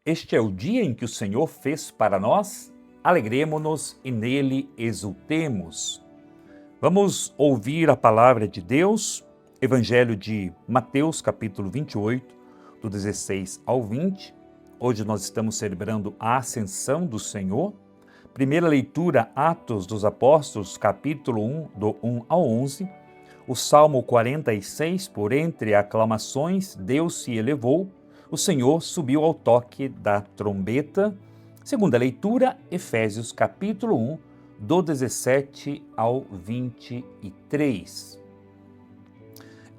Este é o dia em que o Senhor fez para nós, alegremo-nos e nele exultemos. Vamos ouvir a palavra de Deus, Evangelho de Mateus, capítulo 28, do 16 ao 20. Hoje nós estamos celebrando a Ascensão do Senhor. Primeira leitura, Atos dos Apóstolos, capítulo 1, do 1 ao 11. O Salmo 46, por entre aclamações, Deus se elevou, o Senhor subiu ao toque da trombeta. Segunda leitura, Efésios capítulo 1, do 17 ao 23.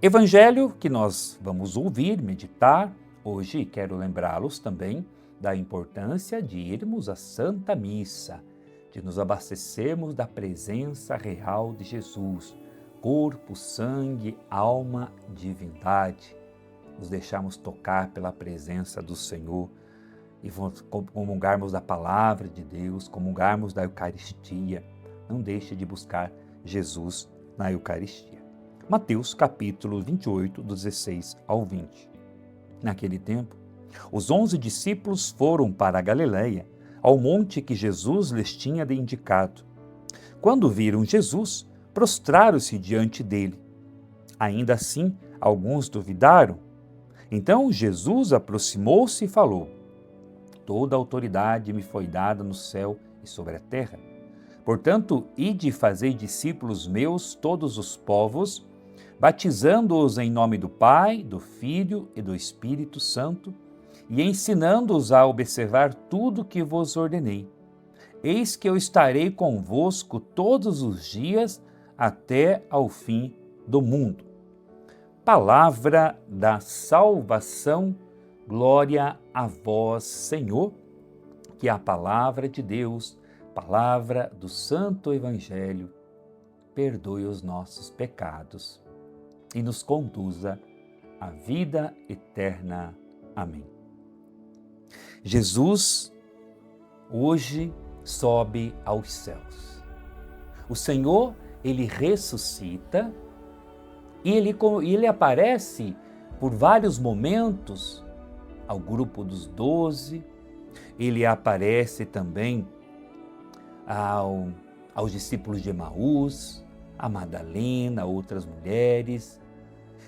Evangelho que nós vamos ouvir, meditar. Hoje quero lembrá-los também da importância de irmos à Santa Missa, de nos abastecermos da presença real de Jesus, corpo, sangue, alma, divindade. Nos deixarmos tocar pela presença do Senhor e comungarmos da palavra de Deus, comungarmos da Eucaristia. Não deixe de buscar Jesus na Eucaristia. Mateus capítulo 28, do 16 ao 20. Naquele tempo, os 11 discípulos foram para a Galileia, ao monte que Jesus lhes tinha indicado. Quando viram Jesus, prostraram-se diante dele. Ainda assim, alguns duvidaram. Então Jesus aproximou-se e falou: Toda autoridade me foi dada no céu e sobre a terra. Portanto, ide e fazei discípulos meus todos os povos, batizando-os em nome do Pai, do Filho e do Espírito Santo, e ensinando-os a observar tudo o que vos ordenei. Eis que eu estarei convosco todos os dias até ao fim do mundo. Palavra da salvação, glória a vós, Senhor, que a palavra de Deus, palavra do Santo Evangelho, perdoe os nossos pecados e nos conduza à vida eterna. Amém. Jesus hoje sobe aos céus. O Senhor, ele ressuscita e ele aparece por vários momentos ao grupo dos 12, ele aparece também aos discípulos de Emaús, a Madalena, outras mulheres.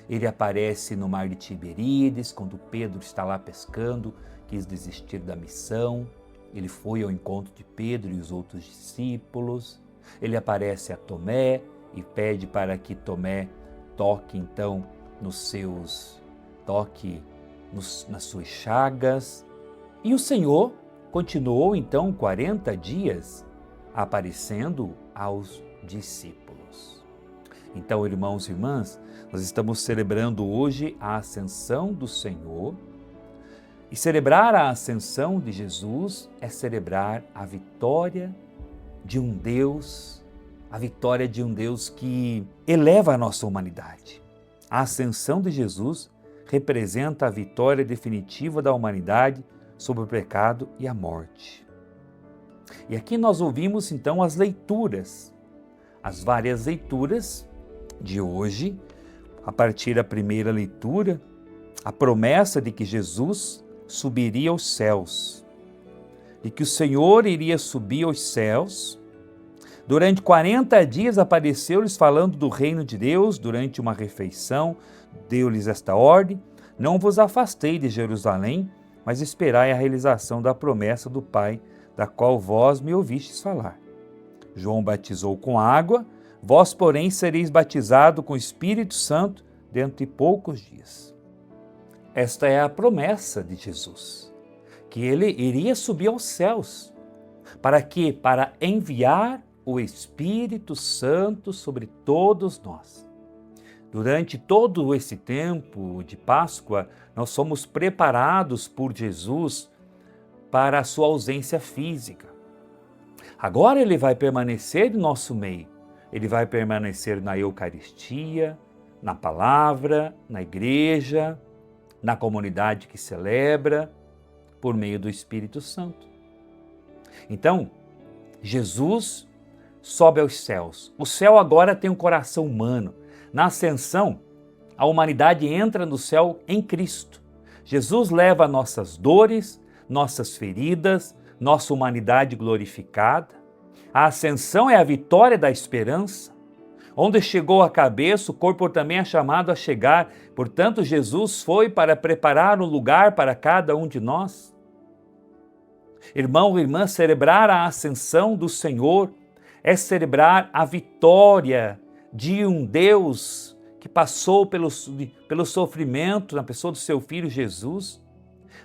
Ele aparece no mar de Tiberíades, quando Pedro está lá pescando, quis desistir da missão. Ele foi ao encontro de Pedro e os outros discípulos. Ele aparece a Tomé e pede para que Tomé toque então nas suas chagas. E o Senhor continuou então 40 dias aparecendo aos discípulos. Então, irmãos e irmãs, nós estamos celebrando hoje a Ascensão do Senhor. E celebrar a Ascensão de Jesus é celebrar a vitória de um Deus, a vitória de um Deus que eleva a nossa humanidade. A Ascensão de Jesus representa a vitória definitiva da humanidade sobre o pecado e a morte. E aqui nós ouvimos então as leituras, as várias leituras de hoje. A partir da primeira leitura, a promessa de que Jesus subiria aos céus, e que o Senhor iria subir aos céus. Durante 40 dias apareceu-lhes falando do reino de Deus. Durante uma refeição, deu-lhes esta ordem: não vos afasteis de Jerusalém, mas esperai a realização da promessa do Pai, da qual vós me ouvistes falar. João batizou com água, vós, porém, sereis batizados com o Espírito Santo dentro de poucos dias. Esta é a promessa de Jesus, que ele iria subir aos céus. Para quê? Para enviar o Espírito Santo sobre todos nós. Durante todo esse tempo de Páscoa, nós somos preparados por Jesus para a sua ausência física. Agora ele vai permanecer em nosso meio. Ele vai permanecer na Eucaristia, na palavra, na igreja, na comunidade que celebra, por meio do Espírito Santo. Então, Jesus sobe aos céus. O céu agora tem um coração humano. Na ascensão, a humanidade entra no céu em Cristo. Jesus leva nossas dores, nossas feridas, nossa humanidade glorificada. A ascensão é a vitória da esperança. Onde chegou a cabeça, o corpo também é chamado a chegar. Portanto, Jesus foi para preparar um lugar para cada um de nós. Irmão e irmã, celebrar a ascensão do Senhor é celebrar a vitória de um Deus que passou pelo sofrimento na pessoa do seu Filho Jesus.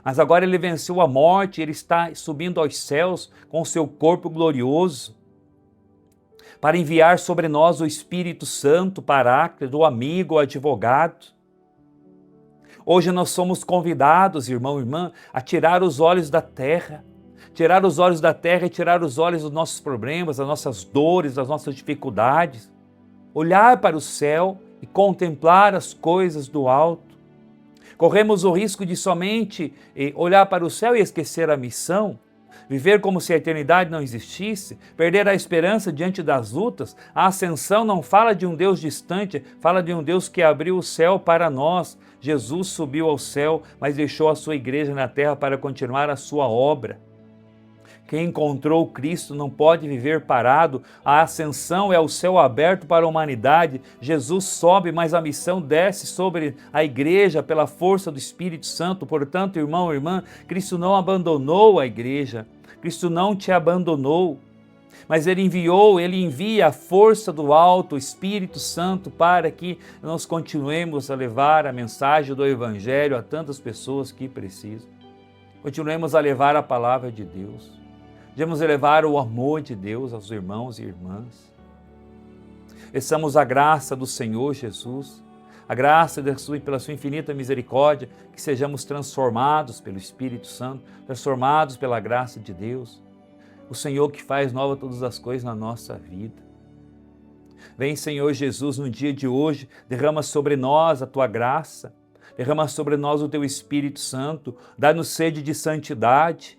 Mas agora ele venceu a morte, ele está subindo aos céus com o seu corpo glorioso, para enviar sobre nós o Espírito Santo, Paráclito, o amigo, o advogado. Hoje nós somos convidados, irmão e irmã, a tirar os olhos da terra. Tirar os olhos da terra e tirar os olhos dos nossos problemas, das nossas dores, das nossas dificuldades. Olhar para o céu e contemplar as coisas do alto. Corremos o risco de somente olhar para o céu e esquecer a missão, viver como se a eternidade não existisse, perder a esperança diante das lutas. A ascensão não fala de um Deus distante, fala de um Deus que abriu o céu para nós. Jesus subiu ao céu, mas deixou a sua igreja na terra para continuar a sua obra. Quem encontrou Cristo não pode viver parado. A ascensão é o céu aberto para a humanidade. Jesus sobe, mas a missão desce sobre a igreja pela força do Espírito Santo. Portanto, irmão e irmã, Cristo não abandonou a igreja. Cristo não te abandonou. Mas Ele envia a força do alto, o Espírito Santo, para que nós continuemos a levar a mensagem do Evangelho a tantas pessoas que precisam. Continuemos a levar a palavra de Deus. Devemos elevar o amor de Deus aos irmãos e irmãs. Peçamos a graça do Senhor Jesus, a graça pela sua infinita misericórdia, que sejamos transformados pelo Espírito Santo, transformados pela graça de Deus. O Senhor que faz nova todas as coisas na nossa vida. Vem, Senhor Jesus, no dia de hoje, derrama sobre nós a Tua graça, derrama sobre nós o Teu Espírito Santo, dá-nos sede de santidade,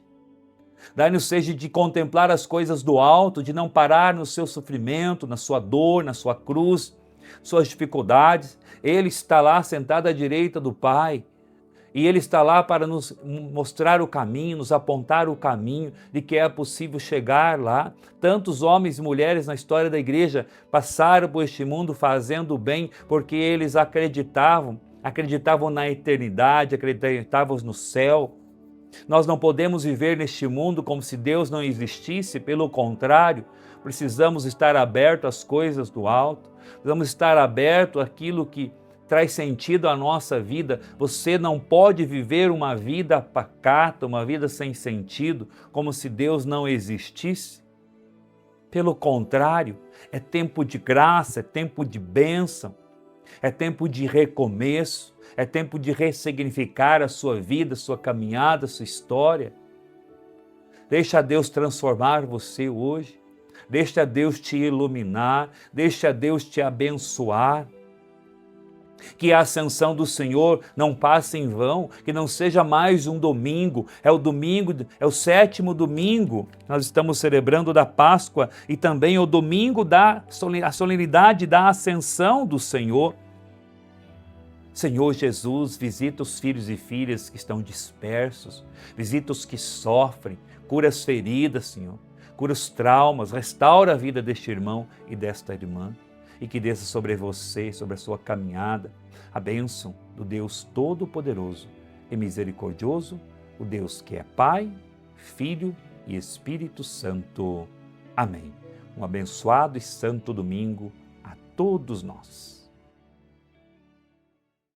dá-nos sede de contemplar as coisas do alto, de não parar no seu sofrimento, na sua dor, na sua cruz, suas dificuldades. Ele está lá sentado à direita do Pai e Ele está lá para nos mostrar o caminho, nos apontar o caminho de que é possível chegar lá. Tantos homens e mulheres na história da igreja passaram por este mundo fazendo o bem porque eles acreditavam na eternidade, acreditavam no céu. Nós não podemos viver neste mundo como se Deus não existisse, pelo contrário, precisamos estar abertos às coisas do alto, precisamos estar abertos àquilo que traz sentido à nossa vida. Você não pode viver uma vida pacata, uma vida sem sentido, como se Deus não existisse. Pelo contrário, é tempo de graça, é tempo de bênção, é tempo de recomeço, é tempo de ressignificar a sua vida, a sua caminhada, a sua história. Deixa Deus transformar você hoje. Deixa Deus te iluminar. Deixa Deus te abençoar. Que a ascensão do Senhor não passe em vão, que não seja mais um domingo. É o 7º domingo. Nós estamos celebrando da Páscoa e também o domingo a solenidade da ascensão do Senhor. Senhor Jesus, visita os filhos e filhas que estão dispersos, visita os que sofrem, cura as feridas, Senhor, cura os traumas, restaura a vida deste irmão e desta irmã, e que desça sobre você, sobre a sua caminhada, a bênção do Deus Todo-Poderoso e Misericordioso, o Deus que é Pai, Filho e Espírito Santo. Amém. Um abençoado e santo domingo a todos nós.